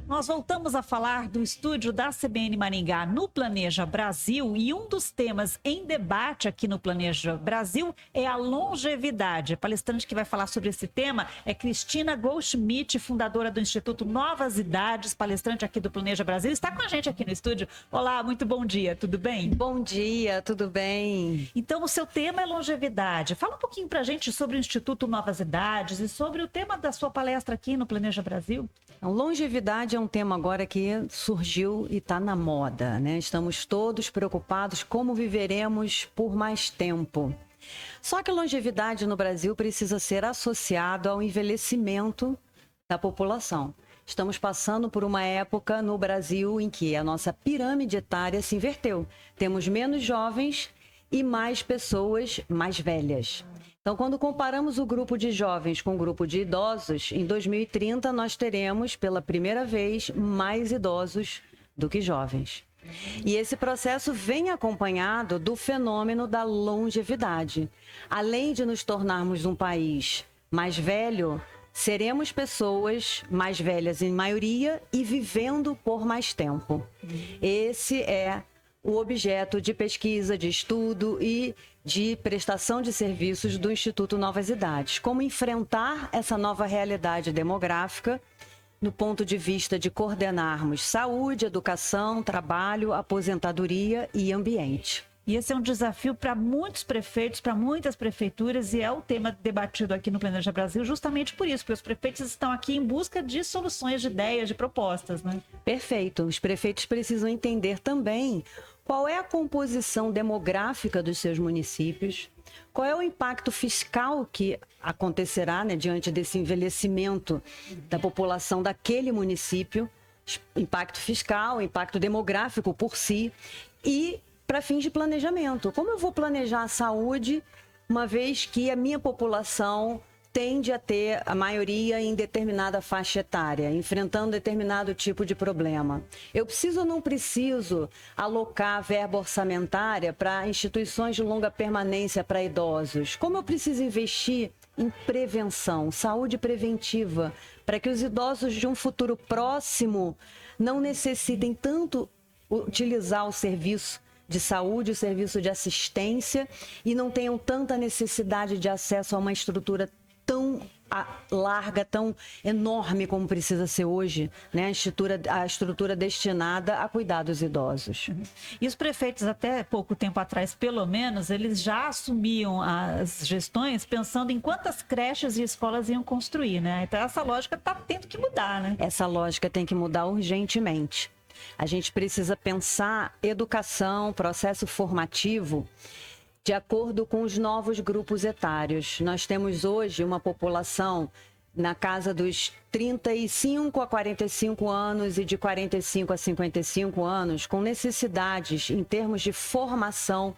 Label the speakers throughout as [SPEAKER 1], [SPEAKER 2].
[SPEAKER 1] Nós voltamos a falar do estúdio da CBN Maringá no Planeja Brasil e um dos temas em debate aqui no Planeja Brasil é a longevidade. A palestrante que vai falar sobre esse tema é Cristina Goldschmidt, fundadora do Instituto Novas Idades, palestrante aqui do Planeja Brasil. Está com a gente aqui no estúdio. Olá, muito bom dia, tudo bem?
[SPEAKER 2] Bom dia, tudo bem?
[SPEAKER 1] Então, o seu tema é longevidade. Fala um pouquinho pra gente sobre o Instituto Novas Idades e sobre o tema da sua palestra aqui no Planeja Brasil.
[SPEAKER 2] A longevidade é um tema agora que surgiu e está na moda, né? Estamos todos preocupados como viveremos por mais tempo. Só que a longevidade no Brasil precisa ser associada ao envelhecimento da população. Estamos passando por uma época no Brasil em que a nossa pirâmide etária se inverteu. Temos menos jovens e mais pessoas mais velhas. Então, quando comparamos o grupo de jovens com o grupo de idosos, em 2030 nós teremos, pela primeira vez, mais idosos do que jovens. E esse processo vem acompanhado do fenômeno da longevidade. Além de nos tornarmos um país mais velho, seremos pessoas mais velhas em maioria e vivendo por mais tempo. Esse é o objeto de pesquisa, de estudo e de prestação de serviços do Instituto Novas Idades. Como enfrentar essa nova realidade demográfica no ponto de vista de coordenarmos saúde, educação, trabalho, aposentadoria e ambiente.
[SPEAKER 1] E esse é um desafio para muitos prefeitos, para muitas prefeituras, e é o tema debatido aqui no Planeja Brasil justamente por isso, porque os prefeitos estão aqui em busca de soluções, de ideias, de propostas, né?
[SPEAKER 2] Perfeito. Os prefeitos precisam entender também qual é a composição demográfica dos seus municípios, qual é o impacto fiscal que acontecerá, né, diante desse envelhecimento da população daquele município, impacto fiscal, impacto demográfico por si, e para fins de planejamento. Como eu vou planejar a saúde, uma vez que a minha população tende a ter a maioria em determinada faixa etária, enfrentando determinado tipo de problema? Eu preciso ou não preciso alocar verba orçamentária para instituições de longa permanência para idosos? Como eu preciso investir em prevenção, saúde preventiva, para que os idosos de um futuro próximo não necessitem tanto utilizar o serviço de saúde, o serviço de assistência, e não tenham tanta necessidade de acesso a uma estrutura tão larga, tão enorme como precisa ser hoje, né? A estrutura destinada a cuidar dos idosos.
[SPEAKER 1] E os prefeitos, até pouco tempo atrás, pelo menos, eles já assumiam as gestões pensando em quantas creches e escolas iam construir, né? Então essa lógica está tendo que mudar, né?
[SPEAKER 2] Essa lógica tem que mudar urgentemente. A gente precisa pensar educação, processo formativo, de acordo com os novos grupos etários. Nós temos hoje uma população na casa dos 35 a 45 anos e de 45 a 55 anos com necessidades em termos de formação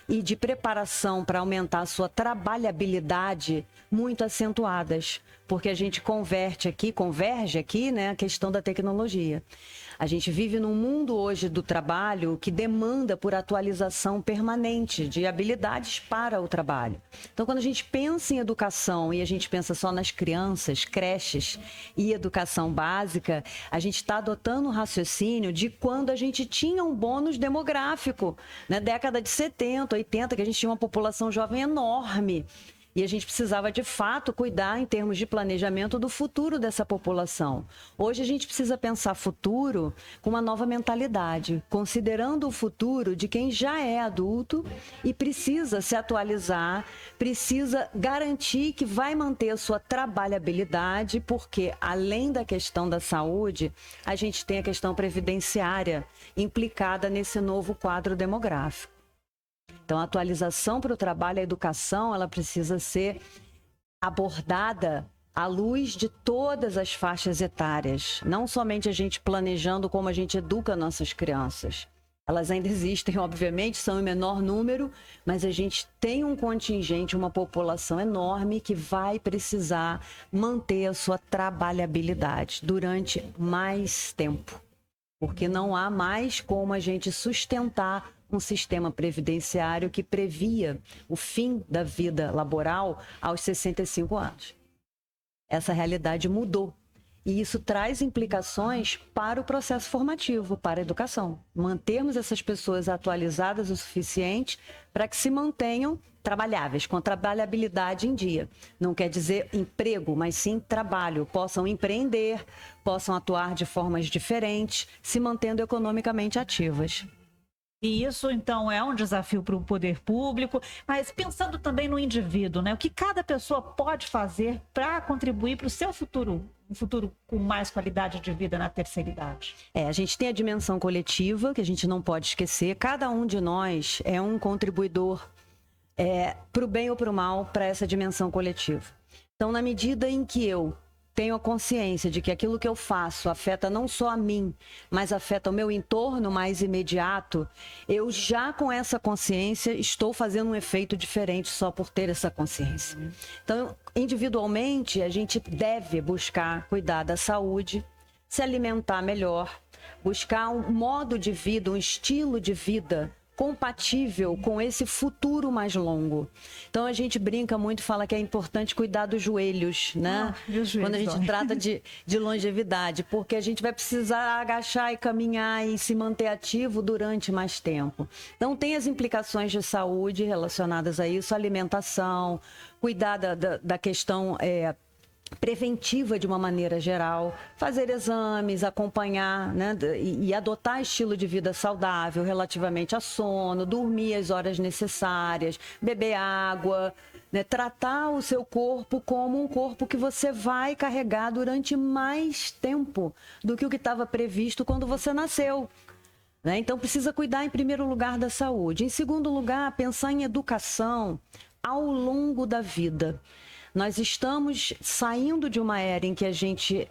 [SPEAKER 2] e de preparação para aumentar a sua trabalhabilidade muito acentuadas, porque a gente converge aqui, né, a questão da tecnologia. A gente vive num mundo hoje do trabalho que demanda por atualização permanente de habilidades para o trabalho. Então, quando a gente pensa em educação e a gente pensa só nas crianças, creches e educação básica, a gente está adotando um raciocínio de quando a gente tinha um bônus demográfico, na década de 70, 80, que a gente tinha uma população jovem enorme. E a gente precisava, de fato, cuidar em termos de planejamento do futuro dessa população. Hoje a gente precisa pensar futuro com uma nova mentalidade, considerando o futuro de quem já é adulto e precisa se atualizar, precisa garantir que vai manter a sua trabalhabilidade, porque além da questão da saúde, a gente tem a questão previdenciária implicada nesse novo quadro demográfico. Então, a atualização para o trabalho, a educação, ela precisa ser abordada à luz de todas as faixas etárias. Não somente a gente planejando como a gente educa nossas crianças. Elas ainda existem, obviamente, são em menor número, mas a gente tem um contingente, uma população enorme que vai precisar manter a sua trabalhabilidade durante mais tempo. Porque não há mais como a gente sustentar um sistema previdenciário que previa o fim da vida laboral aos 65 anos. Essa realidade mudou. E isso traz implicações para o processo formativo, para a educação. Mantermos essas pessoas atualizadas o suficiente para que se mantenham trabalháveis, com trabalhabilidade em dia. Não quer dizer emprego, mas sim trabalho. Possam empreender, possam atuar de formas diferentes, se mantendo economicamente ativas.
[SPEAKER 1] E isso, então, é um desafio para o poder público, mas pensando também no indivíduo, né? O que cada pessoa pode fazer para contribuir para o seu futuro, um futuro com mais qualidade de vida na terceira idade?
[SPEAKER 2] A gente tem a dimensão coletiva, que a gente não pode esquecer. Cada um de nós é um contribuidor para o bem ou para o mal, para essa dimensão coletiva. Então, na medida em que eu tenho a consciência de que aquilo que eu faço afeta não só a mim, mas afeta o meu entorno mais imediato, eu já com essa consciência estou fazendo um efeito diferente só por ter essa consciência. Então, individualmente, a gente deve buscar cuidar da saúde, se alimentar melhor, buscar um modo de vida, um estilo de vida compatível com esse futuro mais longo. Então a gente brinca muito, fala que é importante cuidar dos joelhos, né? Quando a gente trata de longevidade, porque a gente vai precisar agachar e caminhar e se manter ativo durante mais tempo. Então tem as implicações de saúde relacionadas a isso, alimentação, cuidar da questão preventiva de uma maneira geral, fazer exames, acompanhar, né, e adotar estilo de vida saudável relativamente a sono, dormir as horas necessárias, beber água, né, tratar o seu corpo como um corpo que você vai carregar durante mais tempo do que o que estava previsto quando você nasceu. Então precisa cuidar em primeiro lugar da saúde. Em segundo lugar, pensar em educação ao longo da vida. Nós estamos saindo de uma era em que a gente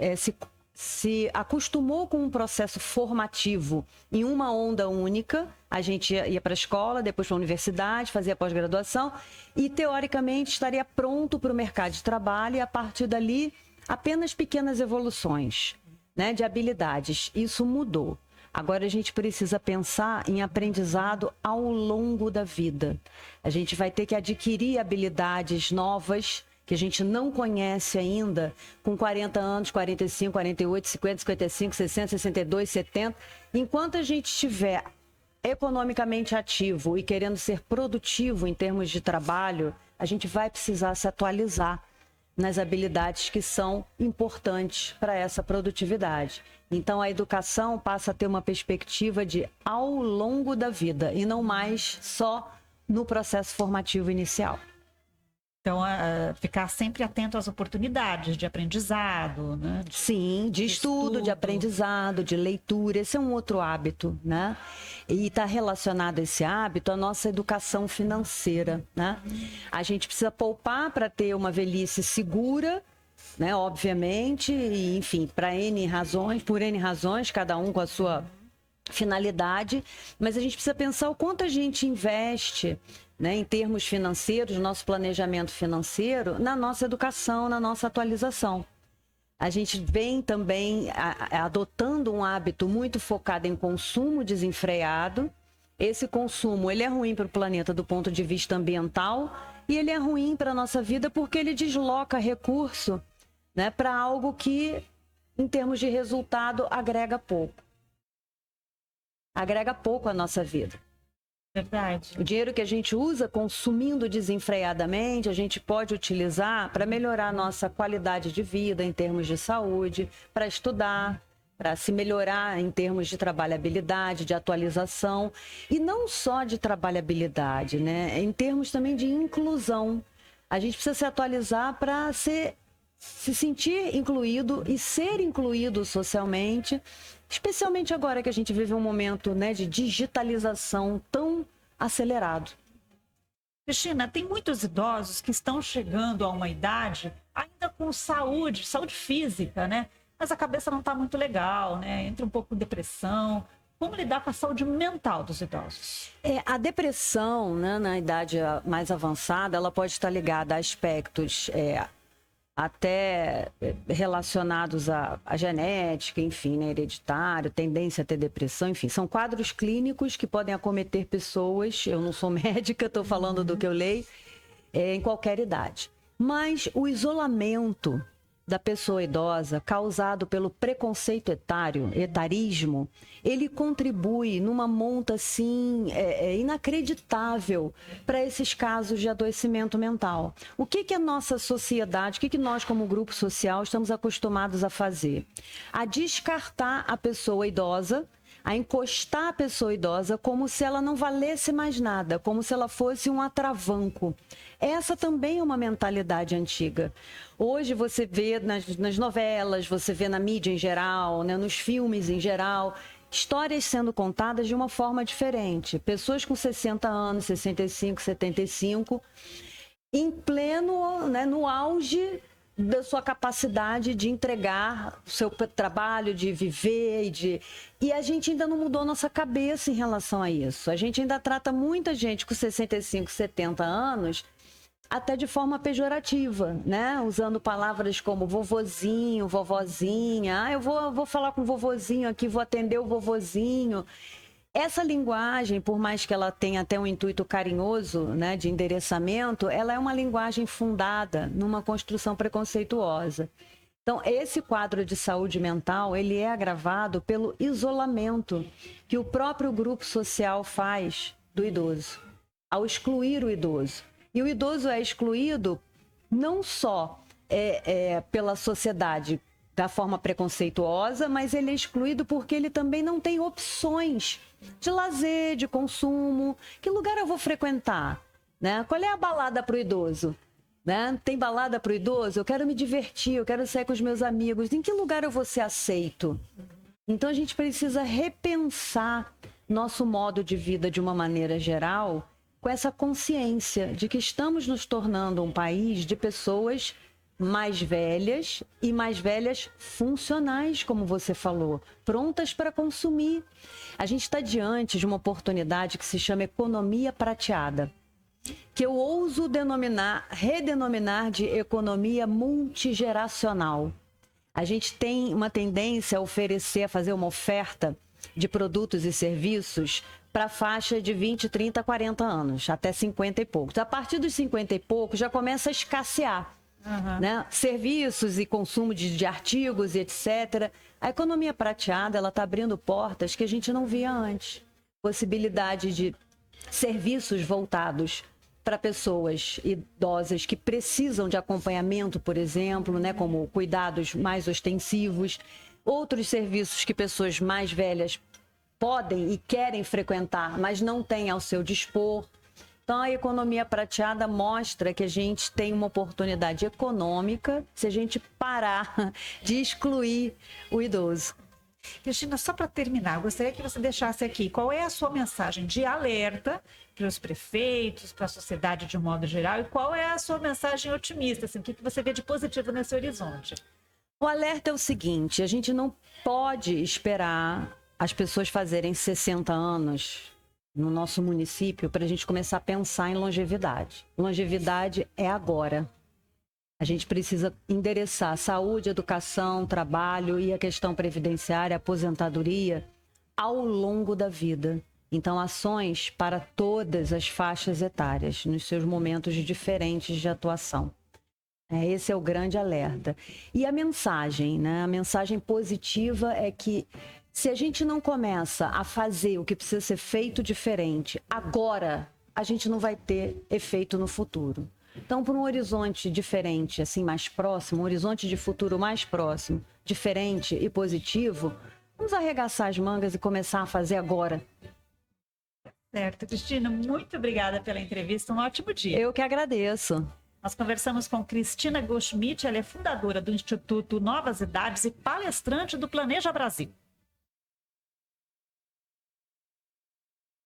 [SPEAKER 2] se acostumou com um processo formativo em uma onda única. A gente ia para a escola, depois para a universidade, fazia pós-graduação e, teoricamente, estaria pronto para o mercado de trabalho e, a partir dali, apenas pequenas evoluções, né, de habilidades. Isso mudou. Agora a gente precisa pensar em aprendizado ao longo da vida. A gente vai ter que adquirir habilidades novas que a gente não conhece ainda, com 40 anos, 45, 48, 50, 55, 60, 62, 70. Enquanto a gente estiver economicamente ativo e querendo ser produtivo em termos de trabalho, a gente vai precisar se atualizar nas habilidades que são importantes para essa produtividade. Então, a educação passa a ter uma perspectiva de ao longo da vida e não mais só no processo formativo inicial.
[SPEAKER 1] Então, ficar sempre atento às oportunidades de aprendizado, né?
[SPEAKER 2] Sim, de estudo, de aprendizado, de leitura. Esse é um outro hábito, né? E está relacionado a esse hábito a nossa educação financeira, né? A gente precisa poupar para ter uma velhice segura, né? Obviamente, e, enfim, para N razões, por N razões, cada um com a sua finalidade. Mas a gente precisa pensar o quanto a gente investe, né, em termos financeiros, nosso planejamento financeiro, na nossa educação, na nossa atualização. A gente vem também adotando um hábito muito focado em consumo desenfreado. Esse consumo, ele é ruim para o planeta do ponto de vista ambiental e ele é ruim para a nossa vida porque ele desloca recurso, né, para algo que, em termos de resultado, agrega pouco. Agrega pouco à nossa vida.
[SPEAKER 1] Verdade.
[SPEAKER 2] O dinheiro que a gente usa consumindo desenfreadamente, a gente pode utilizar para melhorar a nossa qualidade de vida em termos de saúde, para estudar, para se melhorar em termos de trabalhabilidade, de atualização. E não só de trabalhabilidade, né? Em termos também de inclusão. A gente precisa se atualizar para se sentir incluído e ser incluído socialmente, especialmente agora que a gente vive um momento, né, de digitalização tão acelerado.
[SPEAKER 1] Cristina, tem muitos idosos que estão chegando a uma idade ainda com saúde física, né? Mas a cabeça não está muito legal, né? Entra um pouco em depressão. Como lidar com a saúde mental dos idosos?
[SPEAKER 2] A depressão, né, na idade mais avançada, ela pode estar ligada a aspectos até relacionados à genética, enfim, né, hereditário, tendência a ter depressão, enfim, são quadros clínicos que podem acometer pessoas, eu não sou médica, estou falando do que eu leio, em qualquer idade. Mas o isolamento, da pessoa idosa, causado pelo preconceito etário, etarismo, ele contribui numa monta, assim, inacreditável para esses casos de adoecimento mental. O que a nossa sociedade, o que nós como grupo social estamos acostumados a fazer? A descartar a pessoa idosa, a encostar a pessoa idosa como se ela não valesse mais nada, como se ela fosse um atravanco. Essa também é uma mentalidade antiga. Hoje você vê nas novelas, você vê na mídia em geral, né, nos filmes em geral, histórias sendo contadas de uma forma diferente. Pessoas com 60 anos, 65, 75, em pleno, né, no auge da sua capacidade de entregar o seu trabalho, de viver e a gente ainda não mudou nossa cabeça em relação a isso. A gente ainda trata muita gente com 65, 70 anos até de forma pejorativa, né? Usando palavras como vovozinho, vovozinha. Eu vou falar com o vovozinho aqui, vou atender o vovozinho. Essa linguagem, por mais que ela tenha até um intuito carinhoso, né, de endereçamento, ela é uma linguagem fundada numa construção preconceituosa. Então, esse quadro de saúde mental, ele é agravado pelo isolamento que o próprio grupo social faz do idoso, ao excluir o idoso. E o idoso é excluído não só pela sociedade da forma preconceituosa, mas ele é excluído porque ele também não tem opções de lazer, de consumo. Que lugar eu vou frequentar? Né? Qual é a balada para o idoso? Né? Tem balada para o idoso? Eu quero me divertir, eu quero sair com os meus amigos. Em que lugar eu vou ser aceito? Então a gente precisa repensar nosso modo de vida de uma maneira geral, com essa consciência de que estamos nos tornando um país de pessoas mais velhas e mais velhas funcionais, como você falou, prontas para consumir. A gente está diante de uma oportunidade que se chama economia prateada, que eu ouso redenominar de economia multigeracional. A gente tem uma tendência a oferecer, a fazer uma oferta de produtos e serviços para a faixa de 20, 30, 40 anos, até 50 e poucos. A partir dos 50 e poucos já começa a escassear. Uhum. Né? Serviços e consumo de artigos e etc. A economia prateada, ela está abrindo portas que a gente não via antes. Possibilidade de serviços voltados para pessoas idosas que precisam de acompanhamento, por exemplo, né? Como cuidados mais ostensivos. Outros serviços que pessoas mais velhas podem e querem frequentar, mas não têm ao seu dispor. Então, a economia prateada mostra que a gente tem uma oportunidade econômica se a gente parar de excluir o idoso.
[SPEAKER 1] Cristina, só para terminar, gostaria que você deixasse aqui qual é a sua mensagem de alerta para os prefeitos, para a sociedade de um modo geral, e qual é a sua mensagem otimista, assim, o que você vê de positivo nesse horizonte?
[SPEAKER 2] O alerta é o seguinte: a gente não pode esperar as pessoas fazerem 60 anos no nosso município para a gente começar a pensar em longevidade. Longevidade é agora. A gente precisa endereçar saúde, educação, trabalho e a questão previdenciária, aposentadoria ao longo da vida. Então, ações para todas as faixas etárias, nos seus momentos diferentes de atuação. Esse é o grande alerta. E a mensagem, né? A mensagem positiva é que se a gente não começa a fazer o que precisa ser feito diferente agora, a gente não vai ter efeito no futuro. Então, por um horizonte diferente, assim, mais próximo, um horizonte de futuro mais próximo, diferente e positivo, vamos arregaçar as mangas e começar a fazer agora.
[SPEAKER 1] Certo. Cristina, muito obrigada pela entrevista. Um ótimo dia.
[SPEAKER 2] Eu que agradeço.
[SPEAKER 1] Nós conversamos com Cristina Goldschmidt, ela é fundadora do Instituto Novas Idades e palestrante do Planeja Brasil.